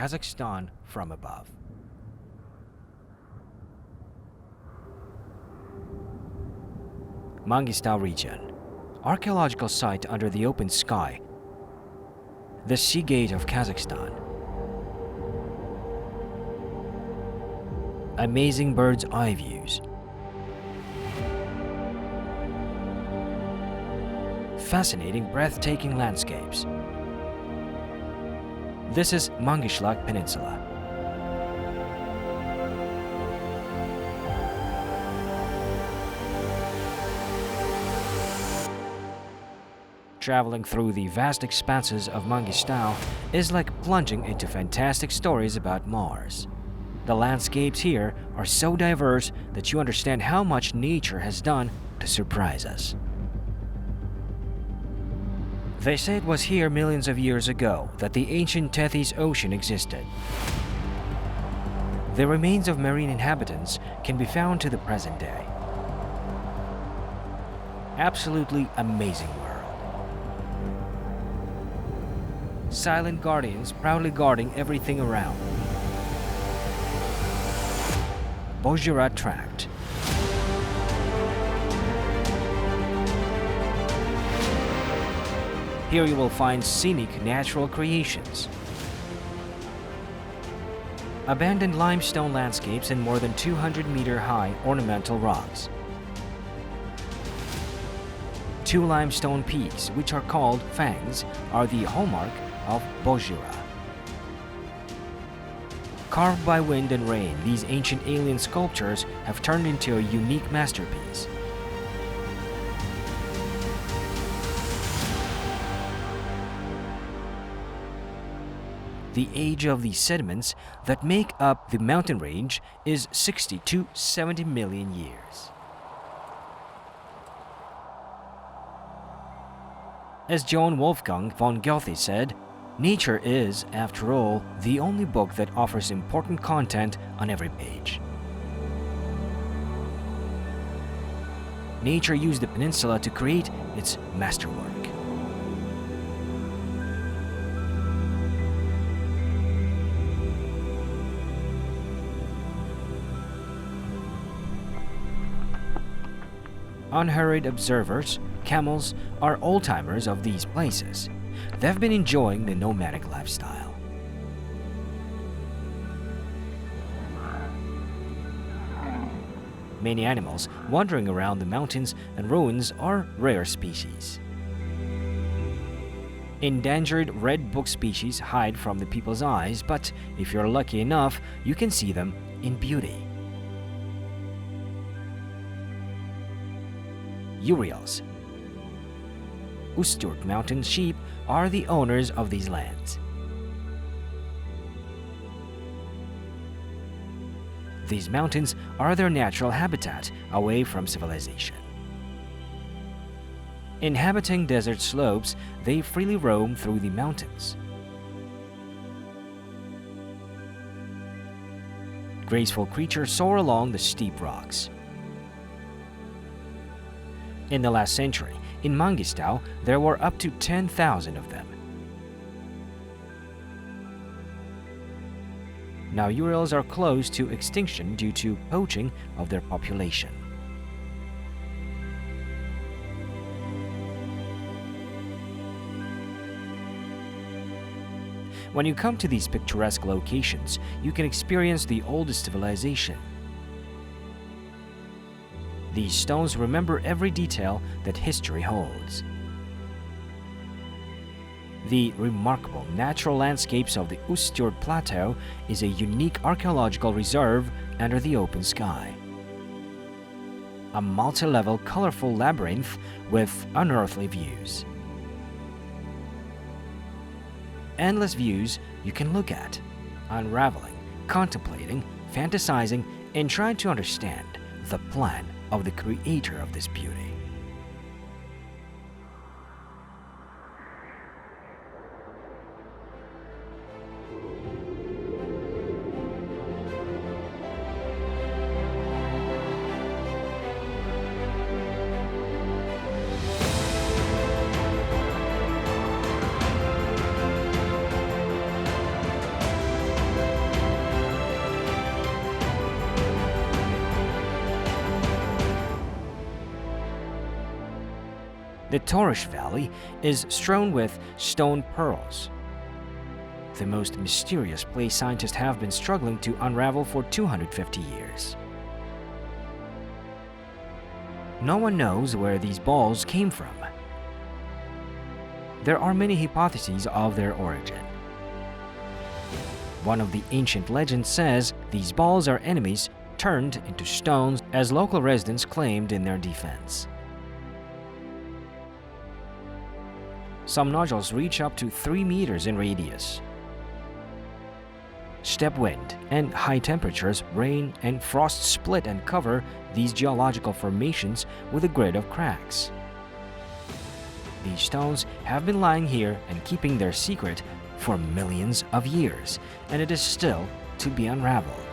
Kazakhstan from above. Mangystau region, archaeological site under the open sky, the sea gate of Kazakhstan. Amazing bird's eye views. Fascinating, breathtaking landscapes. This is Mangyshlak Peninsula. Traveling through the vast expanses of Mangystau is like plunging into fantastic stories about Mars. The landscapes here are so diverse that you understand how much nature has done to surprise us. They say it was here millions of years ago that the ancient Tethys Ocean existed. The remains of marine inhabitants can be found to the present day. Absolutely amazing world. Silent guardians proudly guarding everything around. Bozhira Tract. Here you will find scenic natural creations. Abandoned limestone landscapes and more than 200-meter-high ornamental rocks. 2 limestone peaks, which are called fangs, are the hallmark of Bozhira. Carved by wind and rain, these ancient alien sculptures have turned into a unique masterpiece. The age of the sediments that make up the mountain range is 60 to 70 million years. As Johann Wolfgang von Goethe said, nature is, after all, the only book that offers important content on every page. Nature used the peninsula to create its masterwork. Unhurried observers, camels, are old-timers of these places. They've been enjoying the nomadic lifestyle. Many animals wandering around the mountains and ruins are rare species. Endangered red book species hide from the people's eyes, but if you're lucky enough, you can see them in beauty. Urials. Usturt mountain sheep are the owners of these lands. These mountains are their natural habitat away from civilization. Inhabiting desert slopes, they freely roam through the mountains. Graceful creatures soar along the steep rocks. In the last century, in Mangystau, there were up to 10,000 of them. Now Urals are close to extinction due to poaching of their population. When you come to these picturesque locations, you can experience the oldest civilization. These stones remember every detail that history holds. The remarkable natural landscapes of the Usturt Plateau is a unique archaeological reserve under the open sky. A multi-level, colorful labyrinth with unearthly views. Endless views you can look at, unraveling, contemplating, fantasizing, and trying to understand the plan of the creator of this beauty. The Torish Valley is strewn with stone pearls, the most mysterious place scientists have been struggling to unravel for 250 years. No one knows where these balls came from. There are many hypotheses of their origin. One of the ancient legends says these balls are enemies turned into stones, as local residents claimed in their defense. Some nodules reach up to 3 meters in radius. Steppe wind and high temperatures, rain and frost split and cover these geological formations with a grid of cracks. These stones have been lying here and keeping their secret for millions of years, and it is still to be unraveled.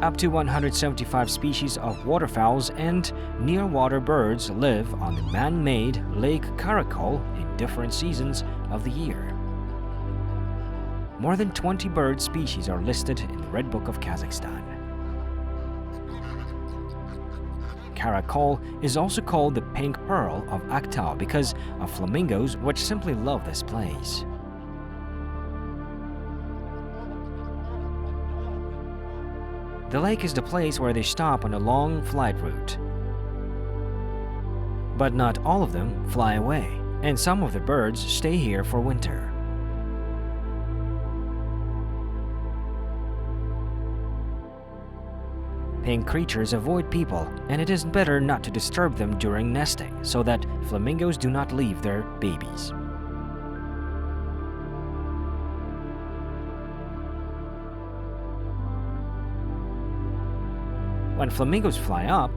Up to 175 species of waterfowls and near-water birds live on the man-made Lake Karakol in different seasons of the year. More than 20 bird species are listed in the Red Book of Kazakhstan. Karakol is also called the pink pearl of Aktau because of flamingos, which simply love this place. The lake is the place where they stop on a long flight route. But not all of them fly away, and some of the birds stay here for winter. Pink creatures avoid people, and it is better not to disturb them during nesting so that flamingos do not leave their babies. When flamingos fly up,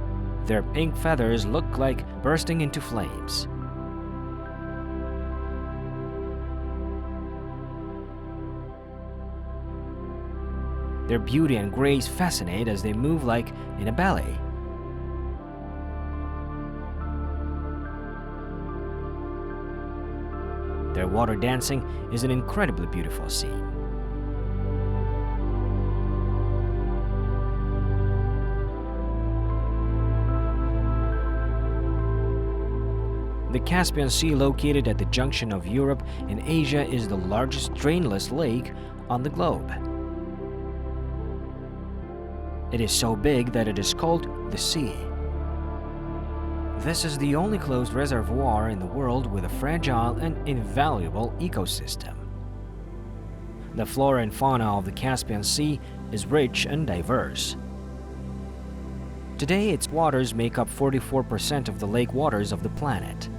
their pink feathers look like bursting into flames. Their beauty and grace fascinate as they move like in a ballet. Their water dancing is an incredibly beautiful scene. The Caspian Sea, located at the junction of Europe and Asia, is the largest drainless lake on the globe. It is so big that it is called the sea. This is the only closed reservoir in the world with a fragile and invaluable ecosystem. The flora and fauna of the Caspian Sea is rich and diverse. Today, its waters make up 44% of the lake waters of the planet.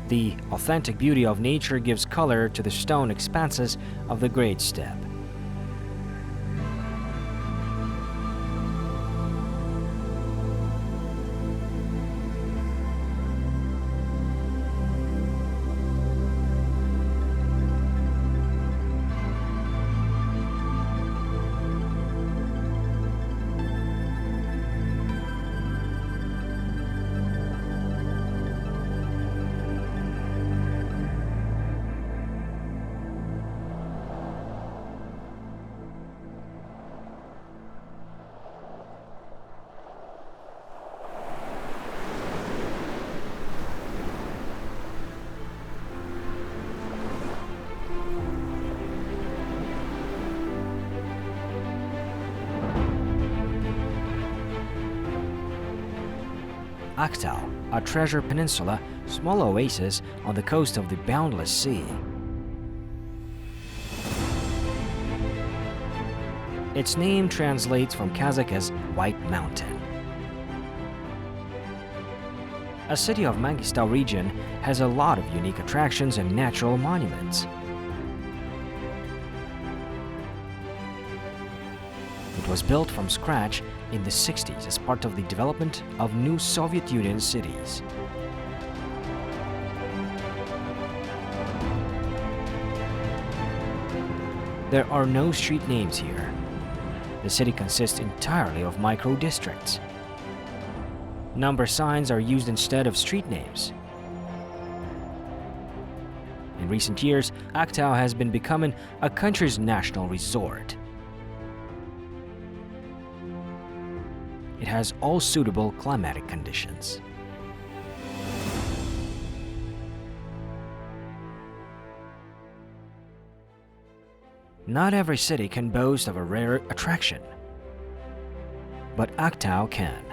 The authentic beauty of nature gives color to the stone expanses of the Great Steppe. Aktau, a treasure peninsula, small oasis on the coast of the boundless sea. Its name translates from Kazakh as White Mountain. A city of Mangystau region has a lot of unique attractions and natural monuments. It was built from scratch in the 60s as part of the development of new Soviet Union cities. There are no street names here. The city consists entirely of micro-districts. Number signs are used instead of street names. In recent years, Aktau has been becoming a country's national resort. It has all suitable climatic conditions. Not every city can boast of a rare attraction, but Aktau can.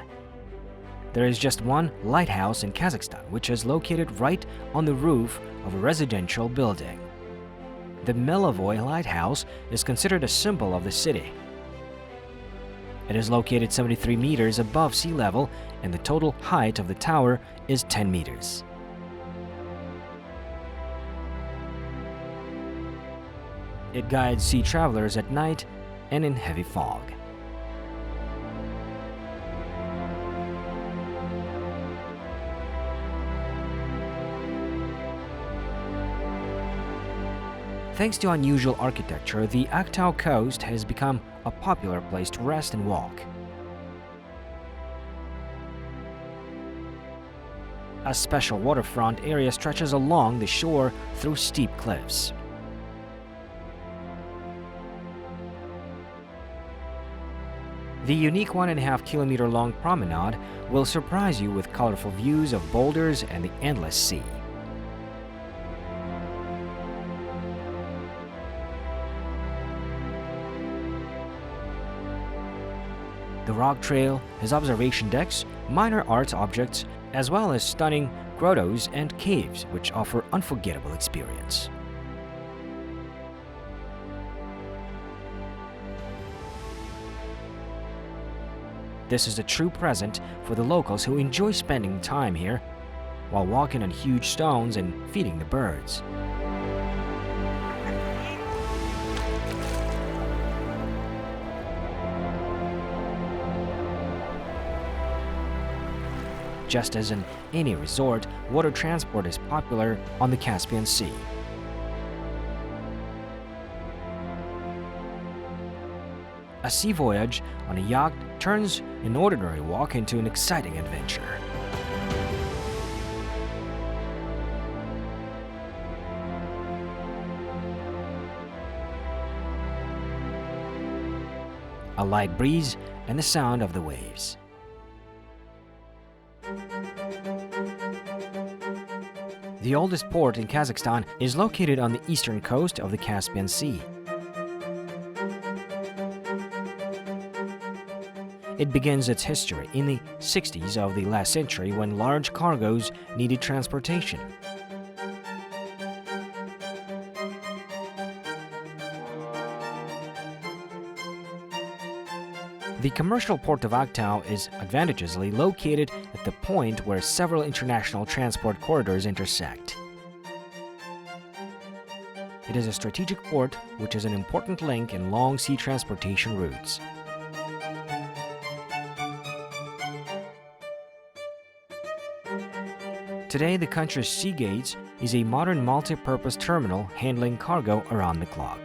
There is just one lighthouse in Kazakhstan, which is located right on the roof of a residential building. The Melovoy Lighthouse is considered a symbol of the city. It is located 73 meters above sea level, and the total height of the tower is 10 meters. It guides sea travelers at night and in heavy fog. Thanks to unusual architecture, the Aktau coast has become a popular place to rest and walk. A special waterfront area stretches along the shore through steep cliffs. The unique 1.5-kilometer-long promenade will surprise you with colorful views of boulders and the endless sea. The rock trail has observation decks, minor art objects, as well as stunning grottos and caves which offer unforgettable experience. This is a true present for the locals who enjoy spending time here while walking on huge stones and feeding the birds. Just as in any resort, water transport is popular on the Caspian Sea. A sea voyage on a yacht turns an ordinary walk into an exciting adventure. A light breeze and the sound of the waves. The oldest port in Kazakhstan is located on the eastern coast of the Caspian Sea. It begins its history in the 60s of the last century when large cargoes needed transportation. The commercial port of Aktau is advantageously located at the point where several international transport corridors intersect. It is a strategic port which is an important link in long sea transportation routes. Today, the country's sea gates is a modern multi-purpose terminal handling cargo around the clock.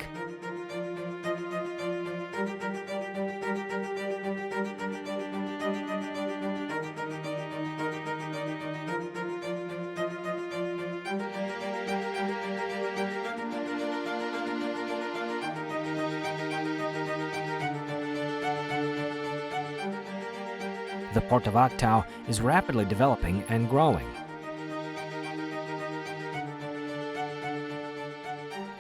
The port of Aktau is rapidly developing and growing.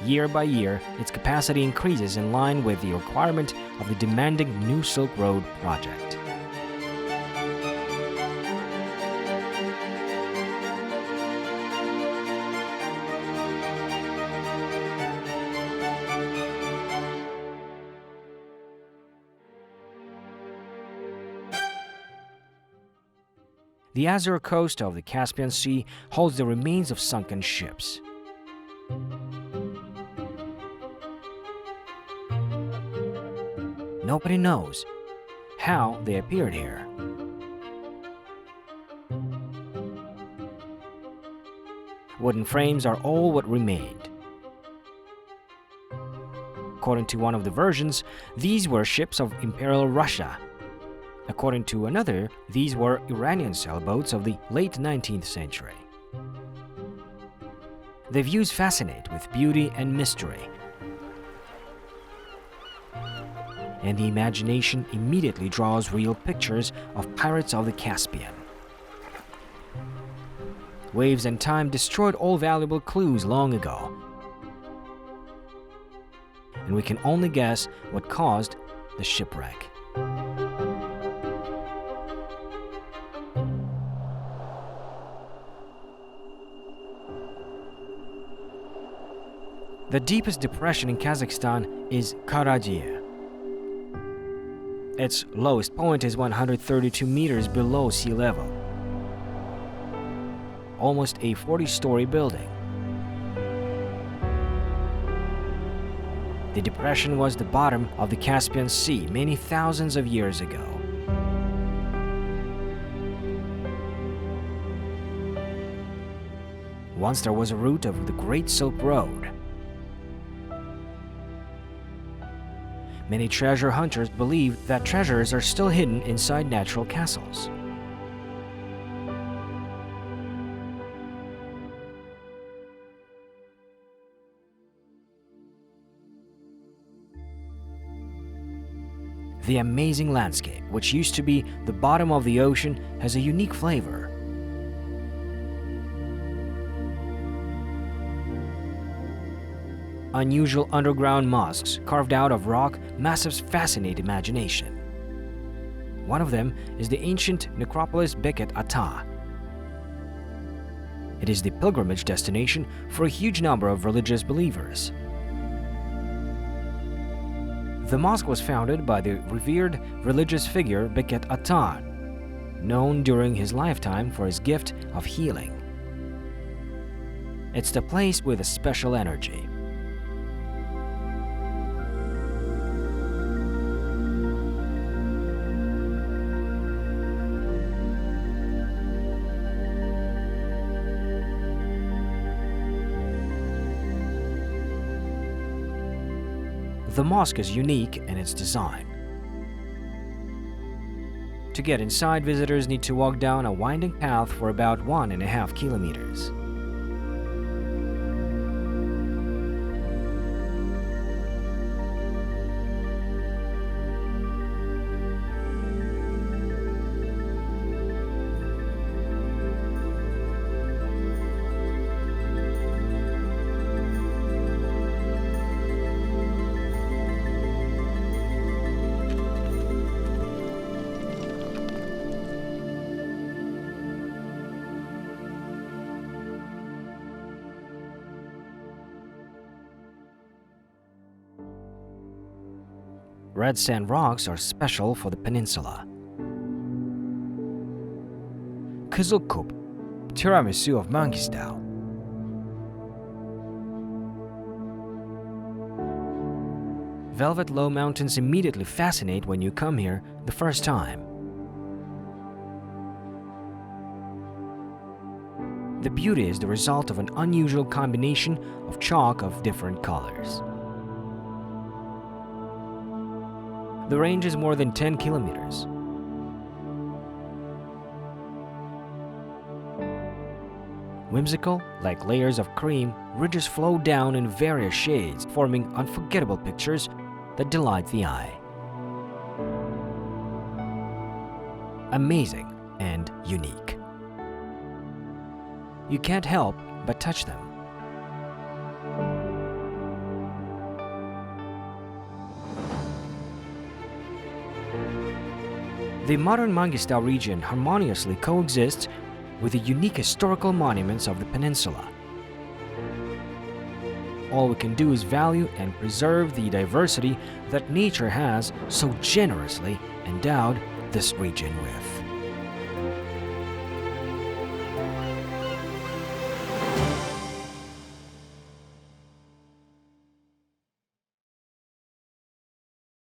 Year by year, its capacity increases in line with the requirement of the demanding New Silk Road project. The Azure coast of the Caspian Sea holds the remains of sunken ships. Nobody knows how they appeared here. Wooden frames are all what remained. According to one of the versions, these were ships of Imperial Russia, According to another, these were Iranian sailboats of the late 19th century. The views fascinate with beauty and mystery, and the imagination immediately draws real pictures of pirates of the Caspian. Waves and time destroyed all valuable clues long ago, and we can only guess what caused the shipwreck. The deepest depression in Kazakhstan is Karadia. Its lowest point is 132 meters below sea level, almost a 40-story building. The depression was the bottom of the Caspian Sea many thousands of years ago. Once there was a route of the Great Silk Road. Many treasure hunters believe that treasures are still hidden inside natural castles. The amazing landscape, which used to be the bottom of the ocean, has a unique flavor. Unusual underground mosques carved out of rock massives fascinate imagination. One of them is the ancient necropolis Beket Ata. It is the pilgrimage destination for a huge number of religious believers. The mosque was founded by the revered religious figure Beket Ata, known during his lifetime for his gift of healing. It's the place with a special energy. The mosque is unique in its design. To get inside, visitors need to walk down a winding path for about 1.5 kilometers. Red sand rocks are special for the peninsula. Qazaq tiramisu of Mangystau. Velvet low mountains immediately fascinate when you come here the first time. The beauty is the result of an unusual combination of chalk of different colors. The range is more than 10 kilometers. Whimsical, like layers of cream, ridges flow down in various shades, forming unforgettable pictures that delight the eye. Amazing and unique. You can't help but touch them. The modern Mangystau region harmoniously coexists with the unique historical monuments of the peninsula. All we can do is value and preserve the diversity that nature has so generously endowed this region with.